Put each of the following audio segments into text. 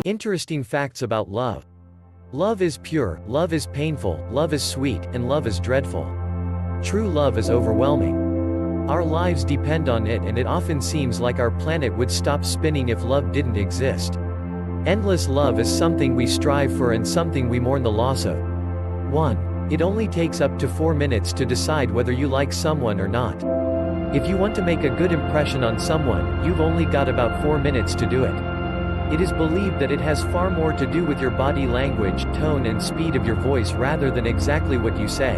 Interesting facts about love. Love is pure, love is painful, love is sweet, and love is dreadful. True love is overwhelming. Our lives depend on it, and it often seems like our planet would stop spinning if love didn't exist. Endless love is something we strive for and something we mourn the loss of. 1. It only takes up to 4 minutes to decide whether you like someone or not. If you want to make a good impression on someone, you've only got about 4 minutes to do it. It is believed that it has far more to do with your body language, tone and speed of your voice rather than exactly what you say.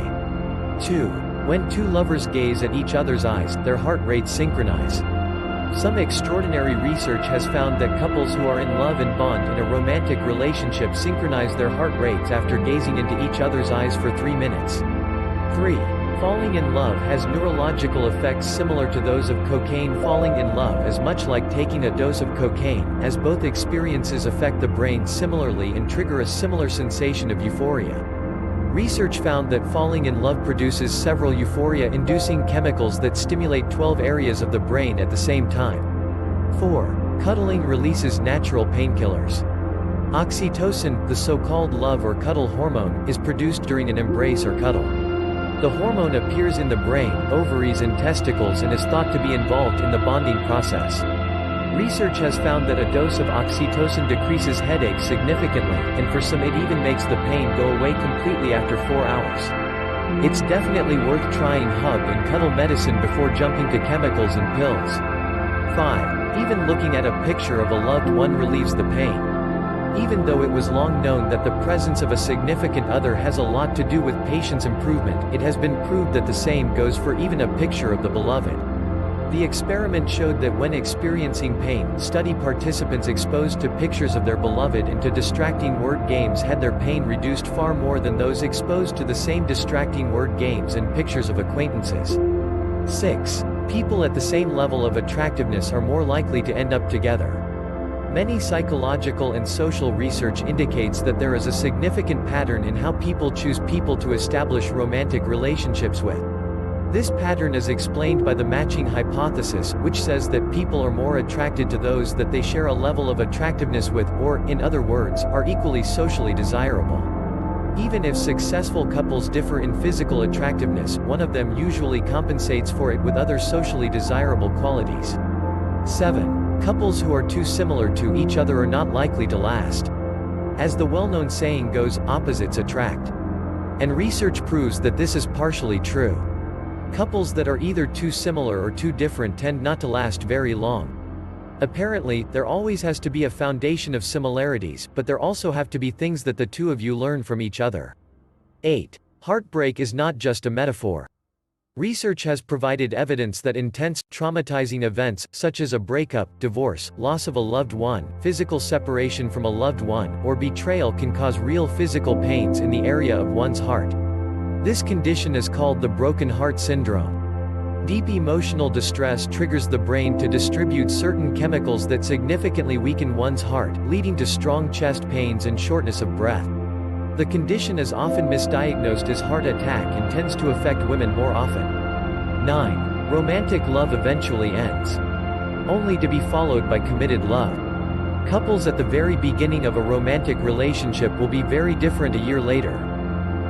2. When two lovers gaze at each other's eyes, their heart rates synchronize. Some extraordinary research has found that couples who are in love and bond in a romantic relationship synchronize their heart rates after gazing into each other's eyes for 3 minutes. 3. Falling in love has neurological effects similar to those of cocaine. Falling in love is much like taking a dose of cocaine, as both experiences affect the brain similarly and trigger a similar sensation of euphoria. Research found that falling in love produces several euphoria-inducing chemicals that stimulate 12 areas of the brain at the same time. 4. Cuddling releases natural painkillers. Oxytocin, the so-called love or cuddle hormone, is produced during an embrace or cuddle. The hormone appears in the brain, ovaries and testicles and is thought to be involved in the bonding process. Research has found that a dose of oxytocin decreases headaches significantly, and for some it even makes the pain go away completely after 4 hours. It's definitely worth trying hug and cuddle medicine before jumping to chemicals and pills. 5. Even looking at a picture of a loved one relieves the pain. Even though it was long known that the presence of a significant other has a lot to do with patient's improvement, it has been proved that the same goes for even a picture of the beloved. The experiment showed that when experiencing pain, study participants exposed to pictures of their beloved and to distracting word games had their pain reduced far more than those exposed to the same distracting word games and pictures of acquaintances. 6. People at the same level of attractiveness are more likely to end up together. Many psychological and social research indicates that there is a significant pattern in how people choose people to establish romantic relationships with. This pattern is explained by the matching hypothesis, which says that people are more attracted to those that they share a level of attractiveness with, or, in other words, are equally socially desirable. Even if successful couples differ in physical attractiveness, one of them usually compensates for it with other socially desirable qualities. 7. Couples who are too similar to each other are not likely to last. As the well-known saying goes, opposites attract. And research proves that this is partially true. Couples that are either too similar or too different tend not to last very long. Apparently, there always has to be a foundation of similarities, but there also have to be things that the two of you learn from each other. 8. Heartbreak is not just a metaphor. Research has provided evidence that intense, traumatizing events, such as a breakup, divorce, loss of a loved one, physical separation from a loved one, or betrayal can cause real physical pains in the area of one's heart. This condition is called the broken heart syndrome. Deep emotional distress triggers the brain to distribute certain chemicals that significantly weaken one's heart, leading to strong chest pains and shortness of breath. The condition is often misdiagnosed as heart attack and tends to affect women more often. 9. Romantic love eventually ends, only to be followed by committed love. Couples at the very beginning of a romantic relationship will be very different a year later.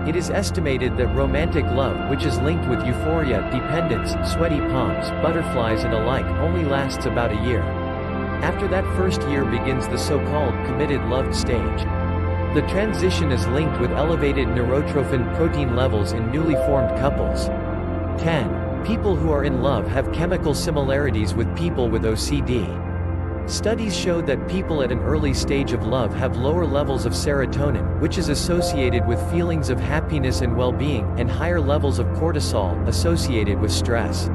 It is estimated that romantic love, which is linked with euphoria, dependence, sweaty palms, butterflies and alike, only lasts about a year. After that first year begins the so-called committed love stage. The transition is linked with elevated neurotrophin protein levels in newly formed couples. 10. People who are in love have chemical similarities with people with OCD. Studies show that people at an early stage of love have lower levels of serotonin, which is associated with feelings of happiness and well-being, and higher levels of cortisol, associated with stress.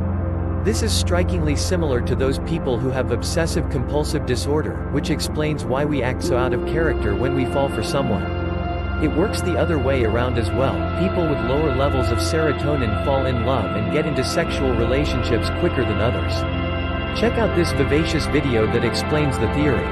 This is strikingly similar to those people who have obsessive-compulsive disorder, which explains why we act so out of character when we fall for someone. It works the other way around as well. People with lower levels of serotonin fall in love and get into sexual relationships quicker than others. Check out this vivacious video that explains the theory.